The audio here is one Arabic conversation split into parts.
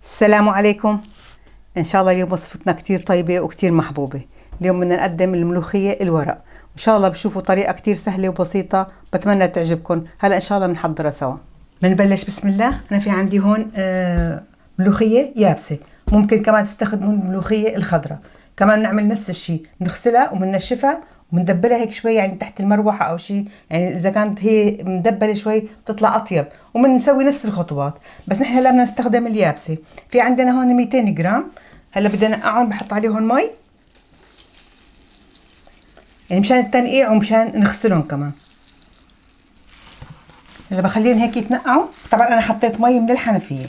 السلام عليكم. إن شاء الله اليوم وصفتنا كتير طيبة وكتير محبوبة. اليوم بدنا نقدم الملوخية الورق، وإن شاء الله بشوفوا طريقة كتير سهلة وبسيطة، بتمنى تعجبكم. هلأ إن شاء الله بنحضرها سوا. بنبلش بسم الله. أنا في عندي هون ملوخية يابسة، ممكن كمان تستخدموا الملوخية الخضراء، كمان نعمل نفس الشيء، نغسلها وبنشفها وبندبلها هيك شوي، يعني تحت المروحة أو شيء، يعني إذا كانت هي مدبلة شوي بتطلع أطيب، وبنسوي نفس الخطوات، بس نحن هلا بدنا نستخدم اليابسة. في عندنا هون 200 جرام. هلا بدنا نقعهم، بحط عليهم مي، يعني مشان التنقيع ومشان نغسلهم كمان. هلا بخليهم هيك يتنقعوا. طبعا أنا حطيت مي من الحنفية.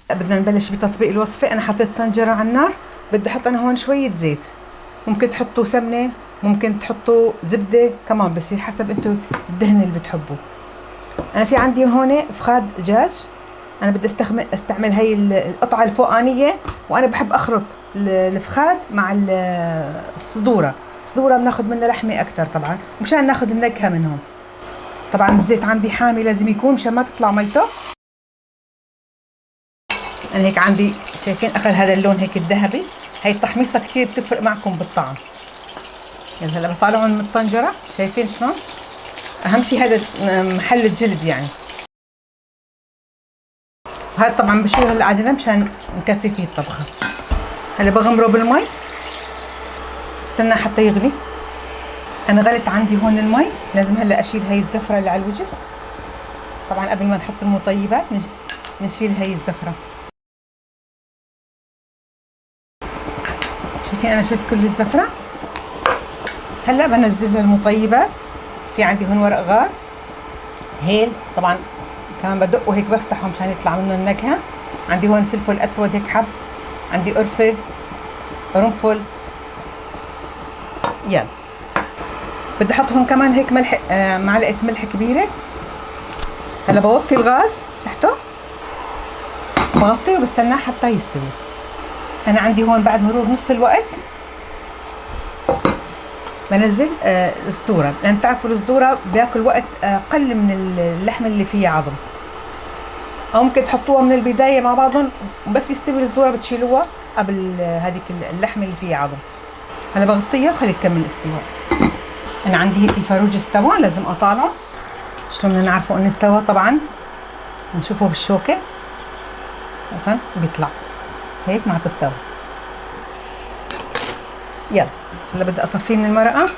بدنا نبلش بتطبيق الوصفة. أنا حطيت طنجرة على النار، بدي أحط أنا هون شوية زيت، ممكن تحطوا سمنة، ممكن تحطوا زبدة كمان، بصير حسب انتو الدهن اللي بتحبوه. انا في عندي هون فخاد دجاج، انا بدي استعمل هاي القطعة الفوقانية، وانا بحب اخلط الفخاد مع الصدورة بناخد منها لحمة اكتر طبعا، مشان ناخد النكهة منهم. طبعا الزيت عندي حامي لازم يكون مشان ما تطلع ميته. انا هيك عندي، شايفين اخذ هذا اللون هيك الذهبي. هاي التحميصة كثير بتفرق معكم بالطعم. يعني هلا بطلعهم من الطنجرة، شايفين شلون؟ اهم شيء هذا محل الجلد يعني. وهذا طبعا بشيله هلا على جنب مشان نكفي فيه الطبخة. هلا بغمره بالمي، استنى حتى يغلي. انا غلت عندي هون المي، لازم هلا اشيل هاي الزفرة اللي على الوجه. طبعا قبل ما نحط المطيبات بنشيل هاي الزفرة. شايفين انا شلت كل الزفرة. هلا بنزل المطيبات. في عندي هون ورق غار، هيل، طبعا كمان بدقه هيك بفتحه مشان يطلع منه النكهة. عندي هون فلفل اسود هيك حب، عندي قرفة، قرنفل. يلا بدي احط هون كمان هيك ملح، معلقة ملح كبيرة. هلا بوطي الغاز تحته، بغطيه وبستناه حتى يستوي. انا عندي هون بعد مرور نص الوقت بنزل الصدورة، لأن بتعرفوا الصدورة بياكل وقت أقل من اللحم اللي فيه عظم، أو ممكن تحطوها من البداية مع بعضهم، بس يستوي الصدورة بتشيلوها قبل هذيك اللحم اللي فيه عظم. هلا بغطيها وخلي تكمل استواء. أنا عندي هيك الفاروج استوى، لازم أطالعه. شلون بدنا نعرفه إنه استوى؟ طبعا نشوفه بالشوكة مثلا بيطلع هيك مع تستوى. يلا هلا بدي اصفيه من المرقه.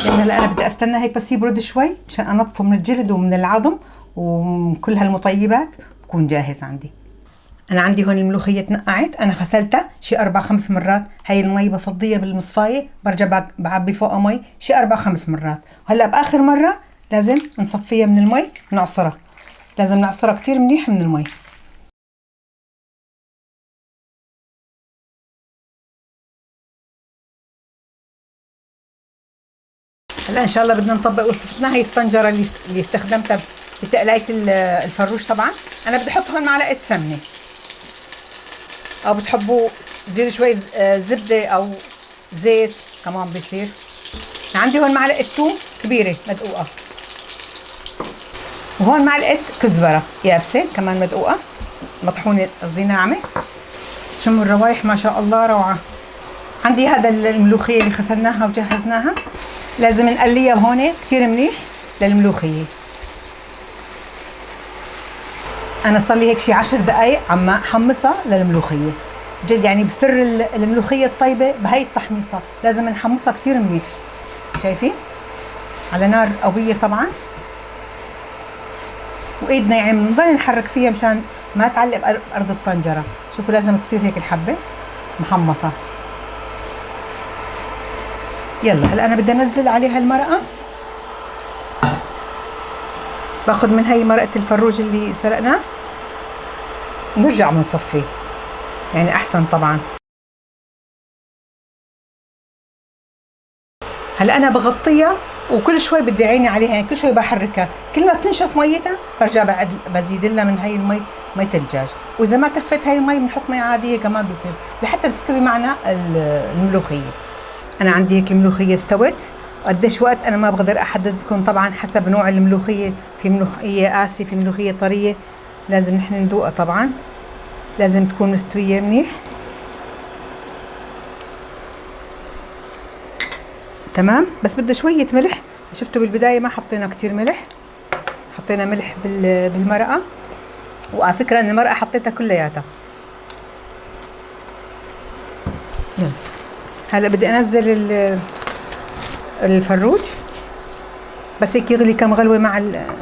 لان هلا انا بدي استنى هيك بس يبرد شوي مشان انظفه من الجلد ومن العظم وكل هالمطيبات، بكون جاهز عندي. انا عندي هون الملوخيه تنقعت، انا غسلتها شي 4-5 مرات. هاي المي بفضيها بالمصفايه، برجع بعبي فوقها مي شي 4-5 مرات. وهلا باخر مره لازم نصفيها من المي، نعصرها، لازم نعصرها كتير منيح من المي. هلا ان شاء الله بدنا نطبق وصفتنا. هي الطنجره اللي استخدمتها بتقلية الفروش. طبعا انا بدي احط هون معلقه سمنه، او بتحبوا زيروا شوي زبده او زيت كمان بيصير. عندي هون معلقه ثوم كبيره مدقوقه، وهون معلقه كزبره يابسه كمان مدقوقه، مطحونه قصدي ناعمه. شموا الروايح ما شاء الله روعه. عندي هذا الملوخيه اللي غسلناها وجهزناها، لازم نقليها هون كتير منيح للملوخيه. انا صار لي هيك شي 10 دقائق عم احمصها للملوخيه. جد يعني بسر الملوخيه الطيبه بهي التحميصه، لازم نحمصها كتير منيح. شايفين على نار قويه طبعا، وايدنا يعني بنضل نحرك فيها مشان ما تعلق بارض الطنجره. شوفوا لازم تصير هيك الحبه محمصه. يلا هلا انا بدي انزل عليها المرقه. باخذ من هي مرقه الفروج اللي سلقناه، ونرجع بنصفيه، يعني احسن طبعا. هلا انا بغطيها وكل شوي بدي عيني عليها، يعني كل شوي بحركها، كل ما بتنشف ميتها برجع بعد بزيد لها من هي المي، مية الدجاج. واذا ما كفت هي المي بنحط مي عاديه كمان بصير، لحتى تستوي معنا الملوخيه. انا عندي هيك الملوخيه استوت، قديش وقت انا ما بقدر احدد لكم، طبعا حسب نوع الملوخيه، في ملوخيه قاسيه، في ملوخيه طريه، لازم نحن ندوقها طبعا، لازم تكون مستويه منيح. تمام، بس بدها شويه ملح. شفتوا بالبدايه ما حطينا كتير ملح، حطينا ملح بالمرقه، وعلى فكره ان المرقه حطيتها كلياتها. يلا هلا بدي انزل الفروج، بس هيك يغلي كم غلوه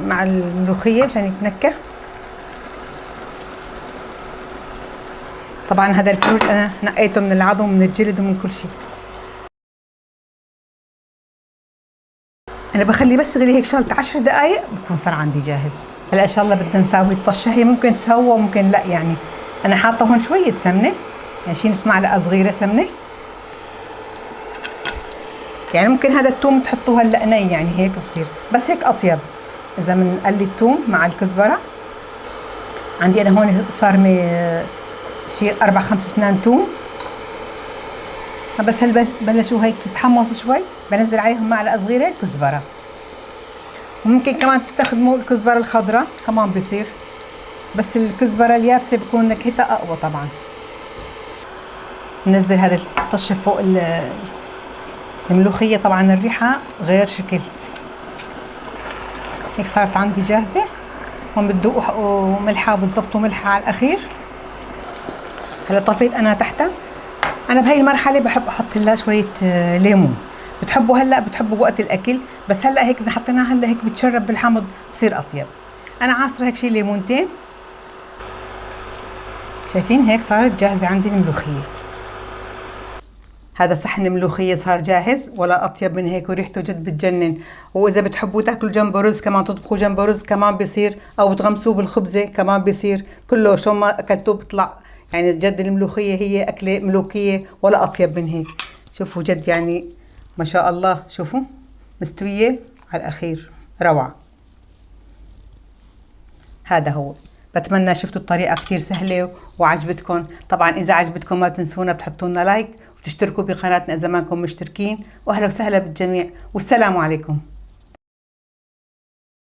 مع الملوخيه مشان يتنكه. طبعا هذا الفروج انا نقيته من العظم ومن الجلد ومن كل شيء. انا بخلي بس يغلي هيك شغله 10 دقائق بكون صار عندي جاهز. هلا ان شاء الله بدنا نساوي الطشه، هي ممكن تسوى وممكن لا، يعني انا حاطه هون شويه سمنه، يعني شي نص معلقه صغيره سمنه. يعني ممكن هذا الثوم تحطوه هلا ني، يعني هيك بصير، بس هيك اطيب اذا بنقلي الثوم مع الكزبره. عندي انا هون فارمه شي 4-5 اسنان ثوم، بس هل بلشوا هيك يتحمصوا شوي بنزل عليهم معلقه صغيره كزبره. وممكن كمان تستخدموا الكزبره الخضراء كمان بيصير، بس الكزبره اليابسه بكون نكهتها اقوى طبعا. ننزل هذا الطشه فوق الملوخيه، طبعا الريحه غير شكل. هيك صارت عندي جاهزه. هون بتذوقوا ملحه، بتظبطوا ملحه على الاخير. هلا طفيت انا تحتها. انا بهي المرحله بحب احط لها شويه ليمون. بتحبوا هلا، بتحبوا وقت الاكل، بس هلا هيك اذا حطيناها هلا هيك بتشرب بالحمض بصير اطيب. انا عاصره هيك شي ليمونتين. شايفين هيك صارت جاهزه عندي الملوخيه. هذا صحن ملوخيه صار جاهز، ولا اطيب من هيك، وريحته جد بتجنن. واذا بتحبوا تاكلوا جنبه رز كمان، تطبخوا جنبه رز كمان بيصير، او تغمسوه بالخبزه كمان بيصير. كله شو ما اكلتوه بيطلع. يعني جد الملوخيه هي اكله ملوكيه، ولا اطيب من هيك. شوفوا جد يعني ما شاء الله، شوفوا مستويه على الاخير، روعه. هذا هو. بتمنى شفتوا الطريقه كثير سهله وعجبتكم. طبعا اذا عجبتكم ما تنسونا بتحطوا لنا لايك وتشتركوا بقناتنا اذا ما انكم مشتركين. واهلا وسهلا بالجميع، والسلام عليكم.